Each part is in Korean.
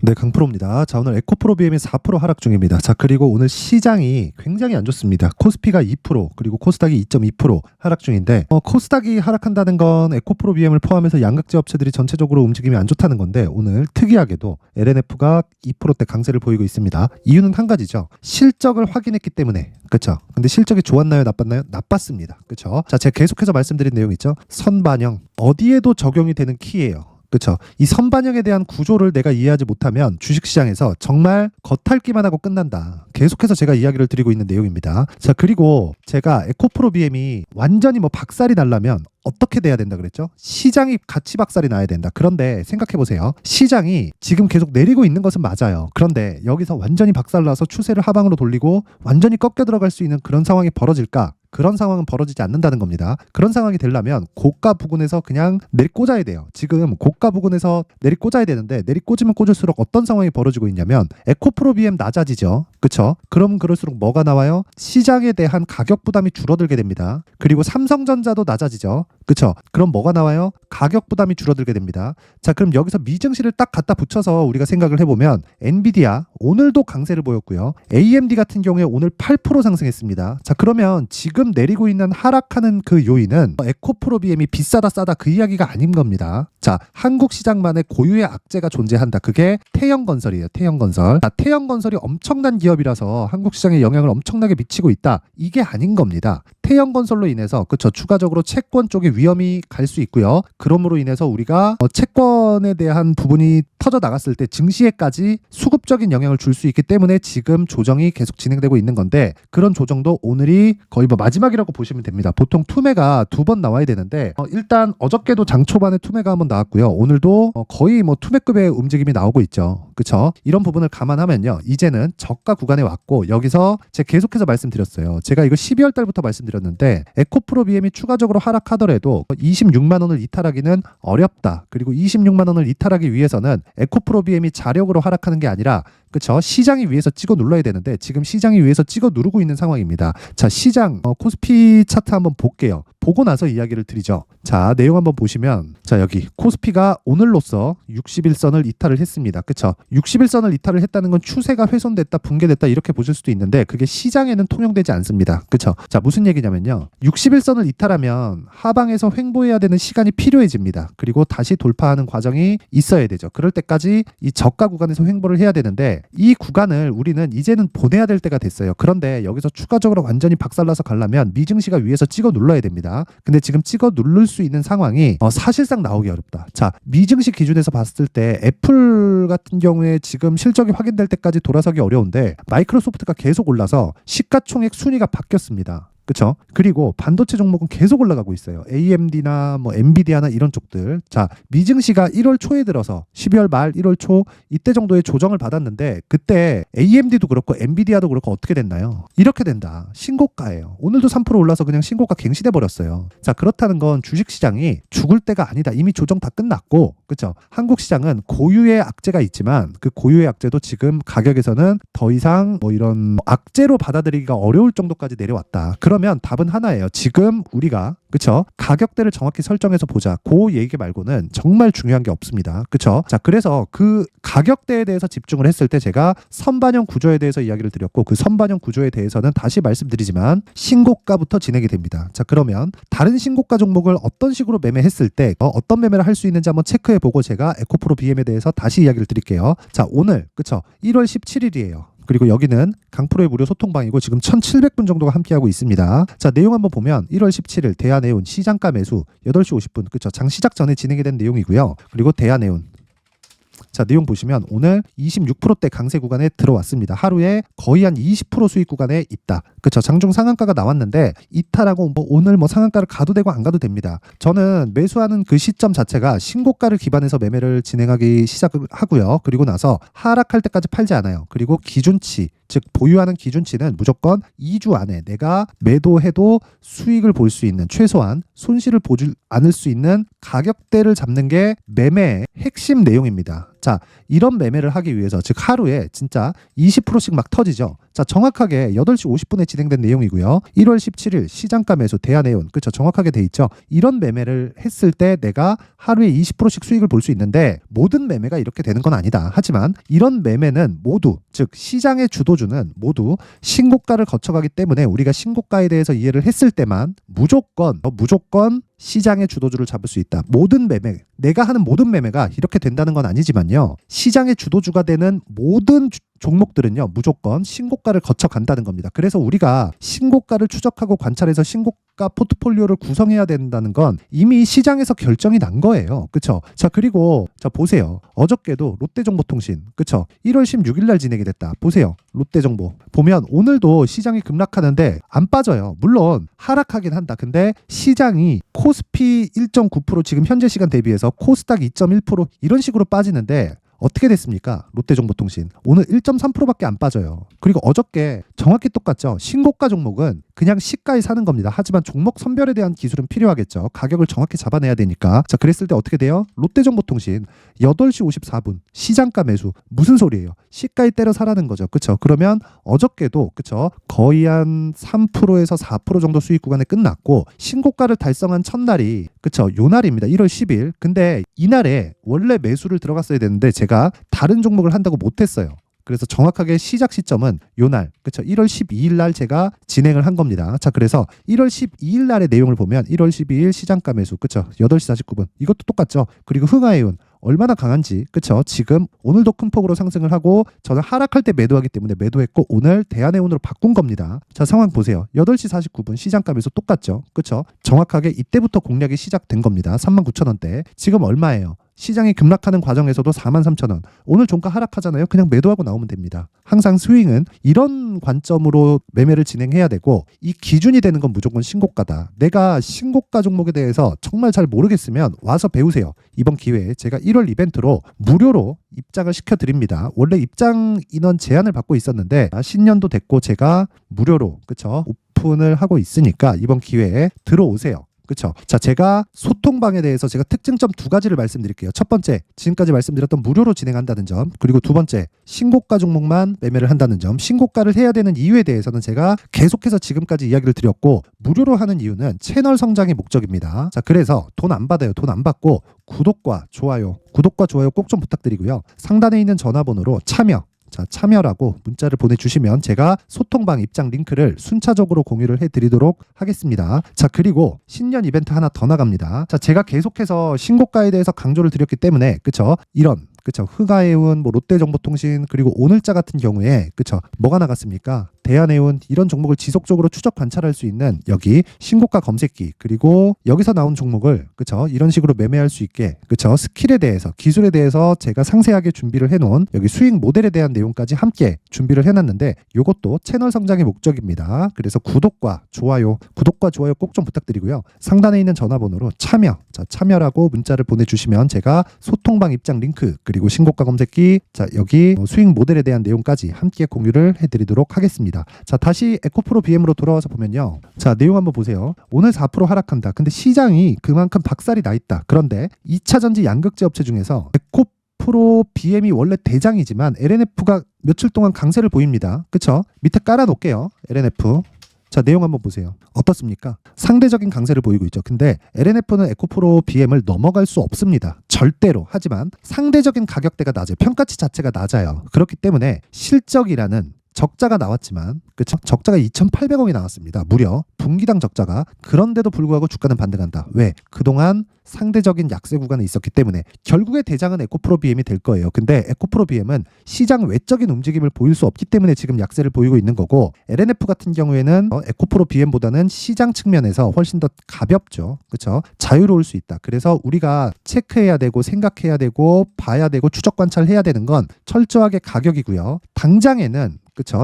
네, 강프로입니다. 자, 오늘 에코프로 BM이 4% 하락 중입니다. 자, 그리고 오늘 시장이 굉장히 안 좋습니다. 코스피가 2%, 그리고 코스닥이 2.2% 하락 중인데, 코스닥이 하락한다는 건 에코프로 BM을 포함해서 양극재 업체들이 전체적으로 움직임이 안 좋다는 건데, 오늘 특이하게도 LNF가 2%대 강세를 보이고 있습니다. 이유는 한 가지죠. 실적을 확인했기 때문에. 그렇죠? 근데 실적이 좋았나요, 나빴나요? 나빴습니다. 그렇죠? 자, 제가 계속해서 말씀드린 내용 있죠. 선반영 어디에도 적용이 되는 키예요. 그렇죠. 이 선반영에 대한 구조를 내가 이해하지 못하면 주식시장에서 정말 겉핥기만 하고 끝난다. 계속해서 제가 이야기를 드리고 있는 내용입니다. 자, 그리고 제가 에코프로 BM이 완전히 박살이 나려면 어떻게 돼야 된다 그랬죠? 시장이 같이 박살이 나야 된다. 그런데 생각해보세요. 시장이 지금 계속 내리고 있는 것은 맞아요. 그런데 여기서 완전히 박살나서 추세를 하방으로 돌리고 완전히 꺾여 들어갈 수 있는 그런 상황이 벌어질까? 그런 상황은 벌어지지 않는다는 겁니다. 그런 상황이 되려면 고가 부근에서 그냥 내리꽂아야 돼요. 지금 고가 부근에서 내리꽂아야 되는데 내리꽂으면 꽂을수록 어떤 상황이 벌어지고 있냐면 에코프로 BM 낮아지죠. 그렇죠? 그럼 그럴수록 뭐가 나와요? 시장에 대한 가격 부담이 줄어들게 됩니다. 그리고 삼성전자도 낮아지죠. 그렇죠? 그럼 뭐가 나와요? 가격 부담이 줄어들게 됩니다. 자, 그럼 여기서 미증시를 딱 갖다 붙여서 우리가 생각을 해보면 엔비디아 오늘도 강세를 보였고요. AMD 같은 경우에 오늘 8% 상승했습니다. 자, 그러면 지금 내리고 있는 하락하는 그 요인은 에코프로 BM이 비싸다 싸다 그 이야기가 아닌 겁니다. 자, 한국 시장만의 고유의 악재가 존재한다. 그게 태형건설이에요. 태형건설. 자, 태형건설이 엄청난 기업이라서 한국 시장에 영향을 엄청나게 미치고 있다. 이게 아닌 겁니다. 태형건설로 인해서 그쵸 추가적으로 채권 쪽에 위험이 갈 수 있고요. 그럼으로 인해서 우리가 채권에 대한 부분이 터져 나갔을 때 증시에까지 수급적인 영향을 줄 수 있기 때문에 지금 조정이 계속 진행되고 있는 건데 그런 조정도 오늘이 거의 마지막이라고 보시면 됩니다. 보통 투매가 2번 나와야 되는데 일단 어저께도 장 초반에 투매가 한번 나왔고요. 오늘도 거의 투매급의 움직임이 나오고 있죠. 그쵸? 이런 부분을 감안하면요. 이제는 저가 구간에 왔고 여기서 제가 계속해서 말씀드렸어요. 제가 이거 12월 달부터 말씀드렸는데 에코프로 BM이 추가적으로 하락하더라도 26만 원을 이탈하기는 어렵다. 그리고 26만 원을 이탈하기 위해서는 에코프로 BM이 자력으로 하락하는 게 아니라 그렇죠. 시장이 위에서 찍어 눌러야 되는데 지금 시장이 위에서 찍어 누르고 있는 상황입니다. 자, 시장 코스피 차트 한번 볼게요. 보고 나서 이야기를 드리죠. 자, 내용 한번 보시면 자, 여기 코스피가 오늘로써 61선을 이탈을 했습니다. 그렇죠? 61선을 이탈을 했다는 건 추세가 훼손됐다, 붕괴됐다 이렇게 보실 수도 있는데 그게 시장에는 통용되지 않습니다. 그렇죠? 자, 무슨 얘기냐면요. 61선을 이탈하면 하방에서 횡보해야 되는 시간이 필요해집니다. 그리고 다시 돌파하는 과정이 있어야 되죠. 그럴 때까지 이 저가 구간에서 횡보를 해야 되는데 이 구간을 우리는 이제는 보내야 될 때가 됐어요. 그런데 여기서 추가적으로 완전히 박살나서 가려면 미증시가 위에서 찍어 눌러야 됩니다. 근데 지금 찍어 누를 수 있는 상황이 사실상 나오기 어렵다. 자, 미증시 기준에서 봤을 때 애플 같은 경우에 지금 실적이 확인될 때까지 돌아서기 어려운데 마이크로소프트가 계속 올라서 시가총액 순위가 바뀌었습니다. 그렇죠? 그리고 반도체 종목은 계속 올라가고 있어요. AMD나 엔비디아나 이런 쪽들. 자, 미증시가 1월 초에 들어서 12월 말 1월 초 이때 정도의 조정을 받았는데 그때 AMD도 그렇고 엔비디아도 그렇고 어떻게 됐나요? 이렇게 된다. 신고가예요. 오늘도 3% 올라서 그냥 신고가 갱신해 버렸어요. 자, 그렇다는 건 주식시장이 죽을 때가 아니다. 이미 조정 다 끝났고 그렇죠? 한국 시장은 고유의 악재가 있지만 그 고유의 악재도 지금 가격에서는 더 이상 이런 악재로 받아들이기가 어려울 정도까지 내려왔다. 그러면 답은 하나예요. 지금 우리가 그쵸? 가격대를 정확히 설정해서 보자. 그 얘기 말고는 정말 중요한 게 없습니다. 그쵸? 자, 그래서 그 가격대에 대해서 집중을 했을 때 제가 선반영 구조에 대해서 이야기를 드렸고 그 선반영 구조에 대해서는 다시 말씀드리지만 신고가부터 진행이 됩니다. 자, 그러면 다른 신고가 종목을 어떤 식으로 매매했을 때 어떤 매매를 할 수 있는지 한번 체크해보고 제가 에코프로 BM에 대해서 다시 이야기를 드릴게요. 자, 오늘 그쵸? 1월 17일이에요. 그리고 여기는 강프로의 무료 소통방이고 지금 1700분 정도가 함께하고 있습니다. 자, 내용 한번 보면 1월 17일 대한해운 시장가 매수 8시 50분 그쵸? 장 시작 전에 진행이 된 내용이고요. 그리고 대한해운 자, 내용 보시면 오늘 26%대 강세 구간에 들어왔습니다. 하루에 거의 한 20% 수익 구간에 있다. 그렇죠? 장중 상한가가 나왔는데 이탈하고 오늘 상한가를 가도 되고 안 가도 됩니다. 저는 매수하는 그 시점 자체가 신고가를 기반해서 매매를 진행하기 시작을 하고요. 그리고 나서 하락할 때까지 팔지 않아요. 그리고 기준치 즉 보유하는 기준치는 무조건 2주 안에 내가 매도해도 수익을 볼 수 있는 최소한 손실을 보지 않을 수 있는 가격대를 잡는 게 매매의 핵심 내용입니다. 자, 이런 매매를 하기 위해서 즉 하루에 진짜 20%씩 막 터지죠. 자, 정확하게 8시 50분에 진행된 내용이고요. 1월 17일 시장가 매수 대한해운, 그쵸, 정확하게 돼 있죠. 이런 매매를 했을 때 내가 하루에 20%씩 수익을 볼 수 있는데 모든 매매가 이렇게 되는 건 아니다. 하지만 이런 매매는 모두, 즉 시장의 주도주는 모두 신고가를 거쳐가기 때문에 우리가 신고가에 대해서 이해를 했을 때만 무조건 시장의 주도주를 잡을 수 있다. 모든 매매, 내가 하는 모든 매매가 이렇게 된다는 건 아니지만요. 시장의 주도주가 되는 모든 종목들은요, 무조건 신고가를 거쳐 간다는 겁니다. 그래서 우리가 신고가를 추적하고 관찰해서 신고가 포트폴리오를 구성해야 된다는 건 이미 시장에서 결정이 난 거예요. 그쵸? 자, 그리고 자, 보세요. 어저께도 롯데정보통신, 그쵸? 1월 16일 날 진행이 됐다. 보세요. 롯데정보. 보면 오늘도 시장이 급락하는데 안 빠져요. 물론 하락하긴 한다. 근데 시장이 코스피 1.9% 지금 현재 시간 대비해서 코스닥 2.1% 이런 식으로 빠지는데 어떻게 됐습니까? 롯데정보통신 오늘 1.3%밖에 안 빠져요. 그리고 어저께 정확히 똑같죠. 신고가 종목은 그냥 시가에 사는 겁니다. 하지만 종목 선별에 대한 기술은 필요하겠죠. 가격을 정확히 잡아내야 되니까. 자, 그랬을 때 어떻게 돼요? 롯데정보통신 8시 54분 시장가 매수. 무슨 소리예요? 시가에 때려 사라는 거죠. 그쵸? 그러면 어저께도 그쵸? 거의 한 3%에서 4% 정도 수익 구간에 끝났고 신고가를 달성한 첫날이 그쵸? 요 날입니다. 1월 10일. 근데 이날에 원래 매수를 들어갔어야 되는데 제가 다른 종목을 한다고 못했어요. 그래서 정확하게 시작 시점은 요날, 그쵸? 1월 12일 날 제가 진행을 한 겁니다. 자, 그래서 1월 12일 날의 내용을 보면 1월 12일 시장가 매수, 그쵸? 8시 49분. 이것도 똑같죠? 그리고 흥하해운 얼마나 강한지, 그쵸? 지금 오늘도 큰 폭으로 상승을 하고 저는 하락할 때 매도하기 때문에 매도했고 오늘 대한해운으로 바꾼 겁니다. 자, 상황 보세요. 8시 49분 시장가 매수 똑같죠? 그쵸? 정확하게 이때부터 공략이 시작된 겁니다. 39,000원대. 지금 얼마예요? 시장이 급락하는 과정에서도 43,000원. 오늘 종가 하락하잖아요. 그냥 매도하고 나오면 됩니다. 항상 스윙은 이런 관점으로 매매를 진행해야 되고 이 기준이 되는 건 무조건 신고가다. 내가 신고가 종목에 대해서 정말 잘 모르겠으면 와서 배우세요. 이번 기회에 제가 1월 이벤트로 무료로 입장을 시켜드립니다. 원래 입장 인원 제한을 받고 있었는데 신년도 됐고 제가 무료로 그쵸? 오픈을 하고 있으니까 이번 기회에 들어오세요. 그렇죠. 자, 제가 소통방에 대해서 제가 특징점 2가지를 말씀드릴게요. 첫 번째, 지금까지 말씀드렸던 무료로 진행한다는 점. 그리고 두 번째, 신고가 종목만 매매를 한다는 점. 신고가를 해야 되는 이유에 대해서는 제가 계속해서 지금까지 이야기를 드렸고 무료로 하는 이유는 채널 성장이 목적입니다. 자, 그래서 돈 안 받아요. 돈 안 받고 구독과 좋아요 꼭 좀 부탁드리고요. 상단에 있는 전화번호로 참여라고 문자를 보내주시면 제가 소통방 입장 링크를 순차적으로 공유를 해드리도록 하겠습니다. 자, 그리고 신년 이벤트 하나 더 나갑니다. 자, 제가 계속해서 신고가에 대해서 강조를 드렸기 때문에 그쵸? 그쵸? 흥하해운, 롯데정보통신 그리고 오늘자 같은 경우에 그쵸? 뭐가 나갔습니까? 대한해운 이런 종목을 지속적으로 추적 관찰할 수 있는 여기 신고가 검색기 그리고 여기서 나온 종목을 그쵸? 이런 식으로 매매할 수 있게 그쵸? 스킬에 대해서 기술에 대해서 제가 상세하게 준비를 해놓은 여기 수익 모델에 대한 내용까지 함께 준비를 해놨는데 이것도 채널 성장의 목적입니다. 그래서 구독과 좋아요 꼭 좀 부탁드리고요. 상단에 있는 전화번호로 참여라고 문자를 보내주시면 제가 소통방 입장 링크 그리고 신고가 검색기 여기 수익 모델에 대한 내용까지 함께 공유를 해드리도록 하겠습니다. 자, 다시 에코프로 BM으로 돌아와서 보면요. 자, 내용 한번 보세요. 오늘 4% 하락한다. 근데 시장이 그만큼 박살이 나 있다. 그런데 2차전지 양극재 업체 중에서 에코프로 BM이 원래 대장이지만 LNF가 며칠 동안 강세를 보입니다. 그쵸? 밑에 깔아놓을게요. LNF. 자, 내용 한번 보세요. 어떻습니까? 상대적인 강세를 보이고 있죠. 근데 LNF는 에코프로 BM을 넘어갈 수 없습니다. 절대로. 하지만 상대적인 가격대가 낮아요. 평가치 자체가 낮아요. 그렇기 때문에 실적이라는 적자가 나왔지만 그쵸? 적자가 2,800억이 나왔습니다. 무려 분기당 적자가. 그런데도 불구하고 주가는 반등한다. 왜? 그동안 상대적인 약세 구간에 있었기 때문에 결국에 대장은 에코프로 BM이 될 거예요. 근데 에코프로 BM은 시장 외적인 움직임을 보일 수 없기 때문에 지금 약세를 보이고 있는 거고 LNF 같은 경우에는 에코프로 BM보다는 시장 측면에서 훨씬 더 가볍죠. 그렇죠? 자유로울 수 있다. 그래서 우리가 체크해야 되고 생각해야 되고 봐야 되고 추적 관찰해야 되는 건 철저하게 가격이고요.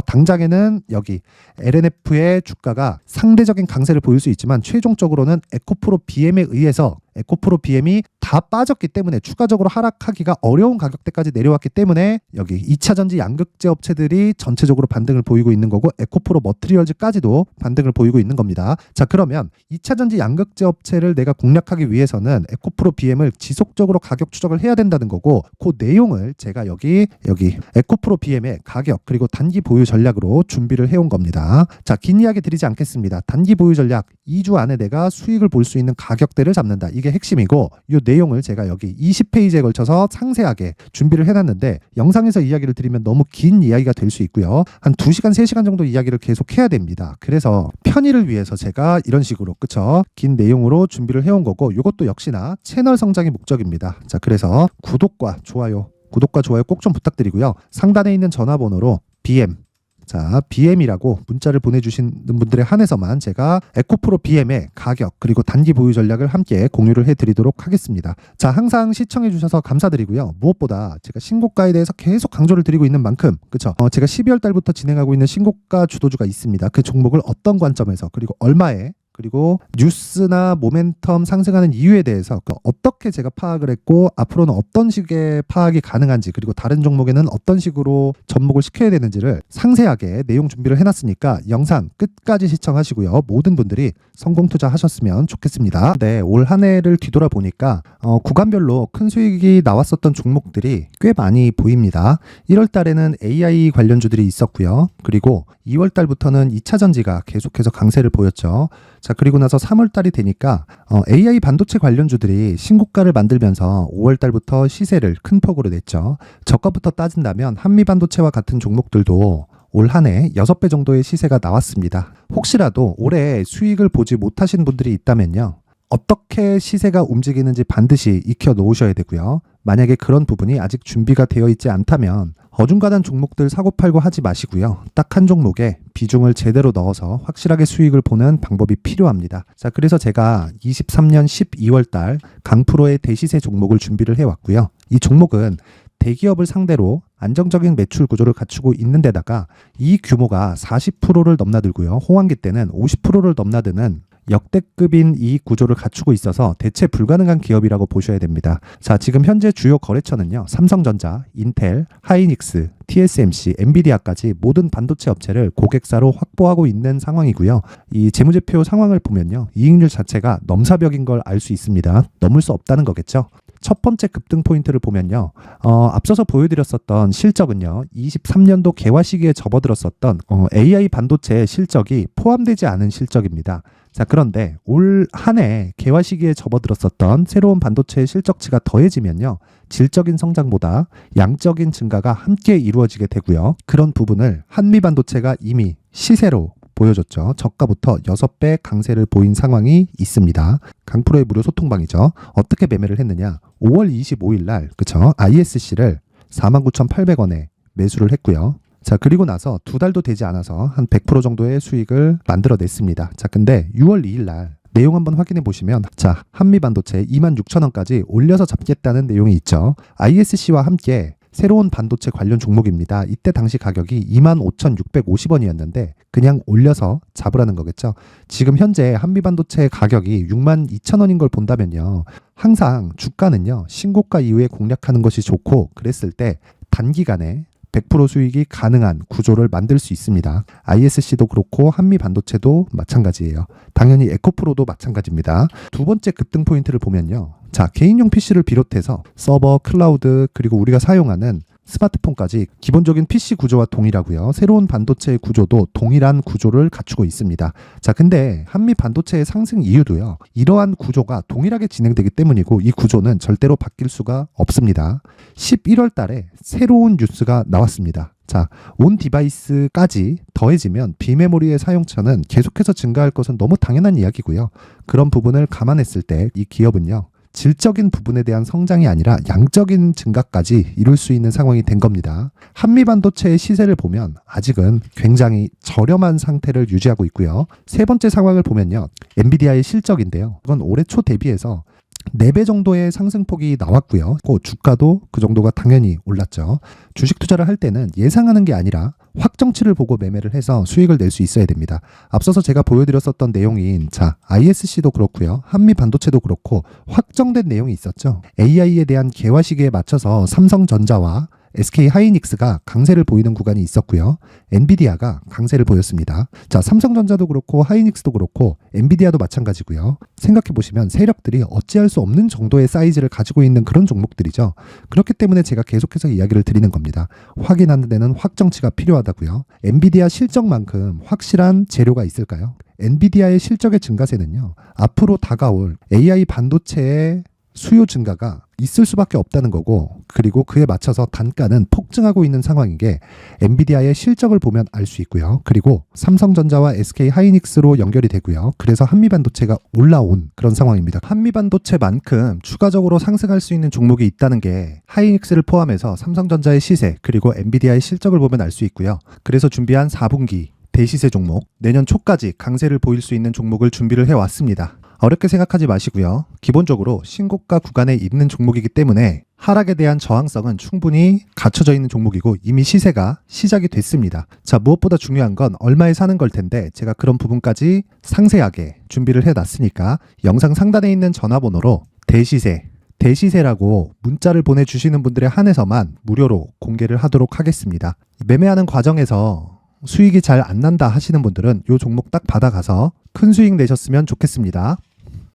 당장에는 여기 LNF의 주가가 상대적인 강세를 보일 수 있지만 최종적으로는 에코프로 BM에 의해서 에코프로 BM이 다 빠졌기 때문에 추가적으로 하락하기가 어려운 가격대까지 내려왔기 때문에 여기 2차전지 양극재 업체들이 전체적으로 반등을 보이고 있는 거고 에코프로 머티리얼즈까지도 반등을 보이고 있는 겁니다. 자, 그러면 2차전지 양극재 업체를 내가 공략하기 위해서는 에코프로 BM을 지속적으로 가격 추적을 해야 된다는 거고, 그 내용을 제가 여기 에코프로 BM의 가격 그리고 단기 보유 전략으로 준비를 해온 겁니다. 자, 긴 이야기 드리지 않겠습니다. 단기 보유 전략 2주 안에 내가 수익을 볼 수 있는 가격대를 잡는다. 이게 핵심이고, 이 내용을 제가 여기 20페이지에 걸쳐서 상세하게 준비를 해놨는데 영상에서 이야기를 드리면 너무 긴 이야기가 될 수 있고요. 한 2시간, 3시간 정도 이야기를 계속 해야 됩니다. 그래서 편의를 위해서 제가 이런 식으로 긴 내용으로 준비를 해온 거고, 이것도 역시나 채널 성장의 목적입니다. 자, 그래서 구독과 좋아요 꼭 좀 부탁드리고요. 상단에 있는 전화번호로 BM이라고 문자를 보내주시는 분들에 한해서만 제가 에코프로 BM의 가격 그리고 단기 보유 전략을 함께 공유를 해드리도록 하겠습니다. 자, 항상 시청해주셔서 감사드리고요. 무엇보다 제가 신고가에 대해서 계속 강조를 드리고 있는 만큼, 그쵸? 제가 12월 달부터 진행하고 있는 신고가 주도주가 있습니다. 그 종목을 어떤 관점에서 그리고 얼마에, 그리고 뉴스나 모멘텀 상승하는 이유에 대해서 어떻게 제가 파악을 했고 앞으로는 어떤 식의 파악이 가능한지, 그리고 다른 종목에는 어떤 식으로 접목을 시켜야 되는지를 상세하게 내용 준비를 해놨으니까 영상 끝까지 시청하시고요. 모든 분들이 성공 투자하셨으면 좋겠습니다. 네, 올 한 해를 뒤돌아 보니까 구간별로 큰 수익이 나왔었던 종목들이 꽤 많이 보입니다. 1월 달에는 AI 관련주들이 있었고요. 그리고 2월 달부터는 2차 전지가 계속해서 강세를 보였죠. 자, 그리고 나서 3월 달이 되니까 AI 반도체 관련주들이 신고가를 만들면서 5월 달부터 시세를 큰 폭으로 냈죠. 저가부터 따진다면 한미반도체와 같은 종목들도 올 한 해 6배 정도의 시세가 나왔습니다. 혹시라도 올해 수익을 보지 못하신 분들이 있다면요, 어떻게 시세가 움직이는지 반드시 익혀 놓으셔야 되고요. 만약에 그런 부분이 아직 준비가 되어 있지 않다면 어중간한 종목들 사고팔고 하지 마시고요. 딱 한 종목에 비중을 제대로 넣어서 확실하게 수익을 보는 방법이 필요합니다. 자, 그래서 제가 23년 12월 달 강프로의 대시세 종목을 준비를 해왔고요. 이 종목은 대기업을 상대로 안정적인 매출 구조를 갖추고 있는 데다가 이 규모가 40%를 넘나들고요. 호황기 때는 50%를 넘나드는 역대급인 이익 구조를 갖추고 있어서 대체 불가능한 기업이라고 보셔야 됩니다. 자, 지금 현재 주요 거래처는요, 삼성전자, 인텔, 하이닉스, TSMC, 엔비디아까지 모든 반도체 업체를 고객사로 확보하고 있는 상황이고요. 이 재무제표 상황을 보면요, 이익률 자체가 넘사벽인 걸 알 수 있습니다. 넘을 수 없다는 거겠죠. 첫 번째 급등 포인트를 보면요, 앞서서 보여드렸었던 실적은요, 23년도 개화 시기에 접어들었었던 AI 반도체 실적이 포함되지 않은 실적입니다. 자, 그런데 올 한 해 개화 시기에 접어들었었던 새로운 반도체의 실적치가 더해지면요, 질적인 성장보다 양적인 증가가 함께 이루어지게 되고요. 그런 부분을 한미반도체가 이미 시세로 보여줬죠. 저가부터 6배 강세를 보인 상황이 있습니다. 강프로의 무료 소통방이죠. 어떻게 매매를 했느냐? 5월 25일 날, 그쵸? ISC를 49,800원에 매수를 했고요. 자, 그리고 나서 2달도 되지 않아서 한 100% 정도의 수익을 만들어냈습니다. 자, 근데 6월 2일 날 내용 한번 확인해 보시면, 자, 한미반도체 26,000원까지 올려서 잡겠다는 내용이 있죠. ISC와 함께 새로운 반도체 관련 종목입니다. 이때 당시 가격이 25,650원이었는데 그냥 올려서 잡으라는 거겠죠. 지금 현재 한미반도체 가격이 62,000원인 걸 본다면요, 항상 주가는요, 신고가 이후에 공략하는 것이 좋고, 그랬을 때 단기간에 100% 수익이 가능한 구조를 만들 수 있습니다. ISC도 그렇고 한미반도체도 마찬가지예요. 당연히 에코프로도 마찬가지입니다. 두 번째 급등 포인트를 보면요, 자, 개인용 PC를 비롯해서 서버, 클라우드, 그리고 우리가 사용하는 스마트폰까지 기본적인 PC 구조와 동일하고요. 새로운 반도체의 구조도 동일한 구조를 갖추고 있습니다. 자, 근데 한미 반도체의 상승 이유도요, 이러한 구조가 동일하게 진행되기 때문이고, 이 구조는 절대로 바뀔 수가 없습니다. 11월 달에 새로운 뉴스가 나왔습니다. 자, 온 디바이스까지 더해지면 비메모리의 사용처는 계속해서 증가할 것은 너무 당연한 이야기고요. 그런 부분을 감안했을 때 이 기업은요, 질적인 부분에 대한 성장이 아니라 양적인 증가까지 이룰 수 있는 상황이 된 겁니다. 한미반도체의 시세를 보면 아직은 굉장히 저렴한 상태를 유지하고 있고요. 세 번째 상황을 보면요, 엔비디아의 실적인데요, 이건 올해 초 대비해서 4배 정도의 상승폭이 나왔고요. 주가도 그 정도가 당연히 올랐죠. 주식 투자를 할 때는 예상하는 게 아니라 확정치를 보고 매매를 해서 수익을 낼 수 있어야 됩니다. 앞서서 제가 보여드렸었던 내용인 ISC도 그렇고요. 한미반도체도 그렇고 확정된 내용이 있었죠. AI에 대한 개화 시기에 맞춰서 삼성전자와 SK 하이닉스가 강세를 보이는 구간이 있었고요. 엔비디아가 강세를 보였습니다. 삼성전자도 그렇고 하이닉스도 그렇고 엔비디아도 마찬가지고요. 생각해 보시면 세력들이 어찌할 수 없는 정도의 사이즈를 가지고 있는 그런 종목들이죠. 그렇기 때문에 제가 계속해서 이야기를 드리는 겁니다. 확인하는 데는 확정치가 필요하다고요. 엔비디아 실적만큼 확실한 재료가 있을까요? 엔비디아의 실적의 증가세는요. 앞으로 다가올 AI 반도체의 수요 증가가 있을 수밖에 없다는 거고, 그리고 그에 맞춰서 단가는 폭증하고 있는 상황인 게 엔비디아의 실적을 보면 알 수 있고요. 그리고 삼성전자와 SK 하이닉스로 연결이 되고요. 그래서 한미반도체가 올라온 그런 상황입니다. 한미반도체만큼 추가적으로 상승할 수 있는 종목이 있다는 게 하이닉스를 포함해서 삼성전자의 시세 그리고 엔비디아의 실적을 보면 알 수 있고요. 그래서 준비한 4분기 대시세 종목, 내년 초까지 강세를 보일 수 있는 종목을 준비를 해왔습니다. 어렵게 생각하지 마시고요. 기본적으로 신고가 구간에 있는 종목이기 때문에 하락에 대한 저항성은 충분히 갖춰져 있는 종목이고 이미 시세가 시작이 됐습니다. 무엇보다 중요한 건 얼마에 사는 걸 텐데 제가 그런 부분까지 상세하게 준비를 해놨으니까 영상 상단에 있는 전화번호로 대시세라고 문자를 보내주시는 분들에 한해서만 무료로 공개를 하도록 하겠습니다. 매매하는 과정에서 수익이 잘 안 난다 하시는 분들은 이 종목 딱 받아가서 큰 수익 내셨으면 좋겠습니다.